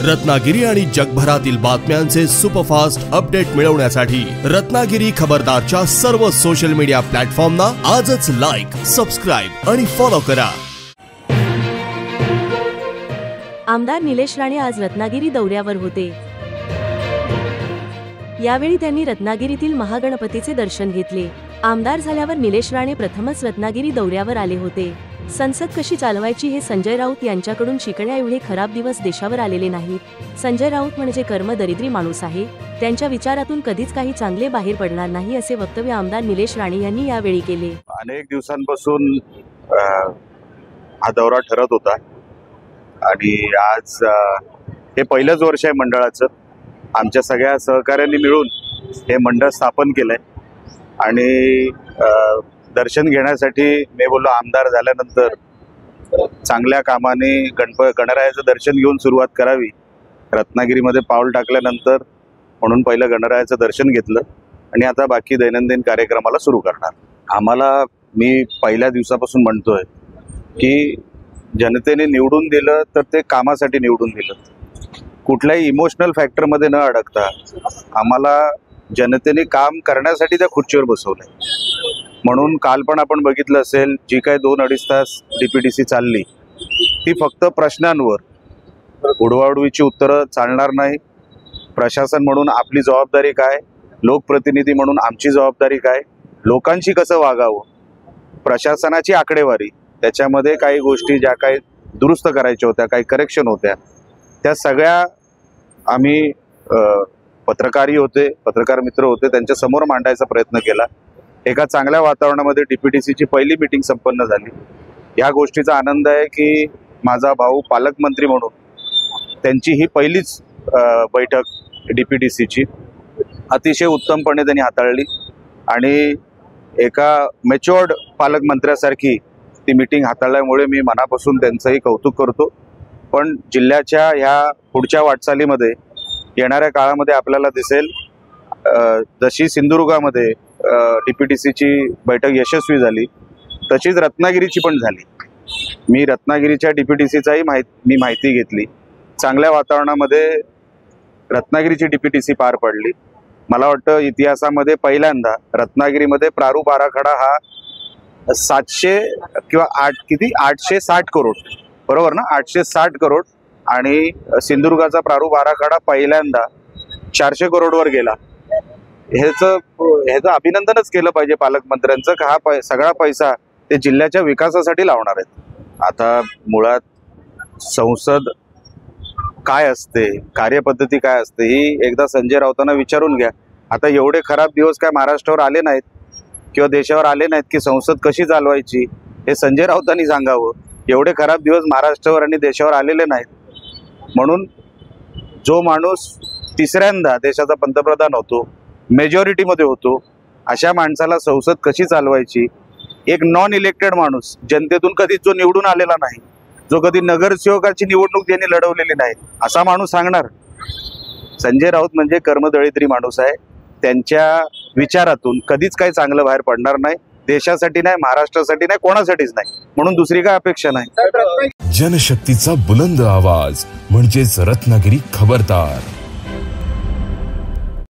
रत्नागिरी आणि जगभरातील बातम्यांचे सुपरफास्ट अपडेट मिळवण्यासाठी रत्नागिरी खबरदारच्या सर्व सोशल मीडिया प्लॅटफॉर्मना आजच लाईक, सबस्क्राइब आणि फॉलो करा। आमदार निलेश राणे आज रत्नागिरी दौऱ्यावर होते। यावेळी त्यांनी रत्नागिरीतील महागणपतीचे दर्शन घेतले। आमदार झाल्यावर निलेश राणे प्रथमच रत्नागिरी दौऱ्यावर आले होते। संसद कशी चालवायची हे संजय राऊत यांच्याकडून शिकण्याएवढे खराब दिवस देशावर आलेले नाहीत। संजय राऊत म्हणजे कर्मदरिद्री माणूस आहे, त्यांच्या विचारातून कधीच काही चांगले बाहेर पडणार नाही असे वक्तव्य आमदार निलेश राणे यांनी यावेळी केले। अनेक दिवसांपासून हा दौरा ठरत होता आणि आज हे पहिलंच वर्ष आहे मंडळाचं। आमच्या सगळ्या सहकार्यांनी मिळून हे मंडळ स्थापन केलंय आणि दर्शन घेण्यासाठी मी बोललो आमदार झाल्यानंतर चांगल्या कामाने गणरायाचं दर्शन घेऊन सुरुवात करावी। रत्नागिरीमध्ये पाऊल टाकल्यानंतर म्हणून पहिलं गणरायाचं दर्शन घेतलं आणि आता बाकी दैनंदिन कार्यक्रमाला सुरू करणार। आम्हाला मी पहिल्या दिवसापासून म्हणतोय की जनतेने निवडून दिलं तर ते कामासाठी निवडून दिलं, कुठल्याही इमोशनल फॅक्टरमध्ये न अडकता आम्हाला जनतेने काम करण्यासाठी त्या खुर्चीवर बसवलंय। म्हणून काल पण आपण बघितलं असेल, जी काय 2-2.5 तास डीपीटीसी चालली ती फक्त प्रश्नांवर, उडवाउडवीची उत्तरं चालणार नाही। प्रशासन म्हणून आपली जबाबदारी काय, लोकप्रतिनिधी म्हणून आमची जबाबदारी काय, लोकांशी कसं वागावं, प्रशासनाची आकडेवारी, त्याच्यामध्ये काही गोष्टी ज्या काही दुरुस्त करायच्या होत्या, काही करेक्शन होत्या, त्या सगळ्या आम्ही पत्रकारी होते, पत्रकार मित्र होते, त्यांच्या समोर मांडायचा प्रयत्न केला। एका चांगल्या वातावरणामध्ये डीपीटीसीची पहिली मीटिंग संपन्न झाली। या गोष्टीचा आनंद आहे की माझा भाऊ पालकमंत्री म्हणून त्यांची ही पहिलीच बैठक डीपीटीसीची अतिशय उत्तमपणे त्यांनी हाताळली आणि एका मॅच्युअर्ड पालकमंत्र्यासारखी ती मीटिंग हाताळल्यामुळे मी मनापासून त्यांचंही कौतुक करतो। पण जिल्ह्याच्या ह्या पुढच्या वाटचालीमध्ये येणाऱ्या काळामध्ये आपल्याला दिसेल, जशी सिंधुदुर्गामध्ये डीपीटीसीची बैठक यशस्वी झाली तशीच रत्नागिरीची पण झाली। मी रत्नागिरीच्या डीपीटीसीचाही माहिती घेतली। चांगल्या वातावरणामध्ये रत्नागिरीची डीपीटीसी पार पडली। मला वाटतं इतिहासामध्ये पहिल्यांदा रत्नागिरीमध्ये प्रारूप आराखडा हा 700 किंवा 860 करोड, बरोबर ना, 860 करोड आणि सिंधुदुर्गाचा प्रारूप आराखडा पहिल्यांदा 400 करोडवर गेला। ह्याचं अभिनंदनच केलं पाहिजे पालकमंत्र्यांचं का हा सगळा पैसा ते जिल्ह्याच्या विकासासाठी लावणार आहेत। आता मुळात संसद काय असते, कार्यपद्धती काय असते ही एकदा संजय राऊतांना विचारून घ्या। आता एवढे खराब दिवस काय महाराष्ट्रावर आले नाहीत किंवा देशावर आले नाहीत की संसद कशी चालवायची हे संजय राऊतांनी सांगावं। एवढे खराब दिवस महाराष्ट्रावर आणि देशावर आलेले नाहीत। म्हणून जो माणूस तिसऱ्यांदा देशाचा पंतप्रधान होतो, मेजॉरिटीमध्ये होतो, अशा माणसाला संसद कशी चालवायची, एक नॉन इलेक्टेड माणूस, जनतेतून कधीच जो निवडून आलेला नाही, जो कधी नगरसेवकाची निवडणूक ज्यांनी लढवलेली नाही, असा माणूस सांगणार। संजय राऊत म्हणजे कर्मदरिद्री माणूस आहे। त्यांच्या विचारातून कधीच काही चांगलं बाहेर पडणार नाही, देशासाठी नाही, महाराष्ट्रासाठी नाही, कोणासाठीच नाही। म्हणून दुसरी काय अपेक्षा नाही। जनशक्तीचा बुलंद आवाज म्हणजेच रत्नागिरी खबरदार।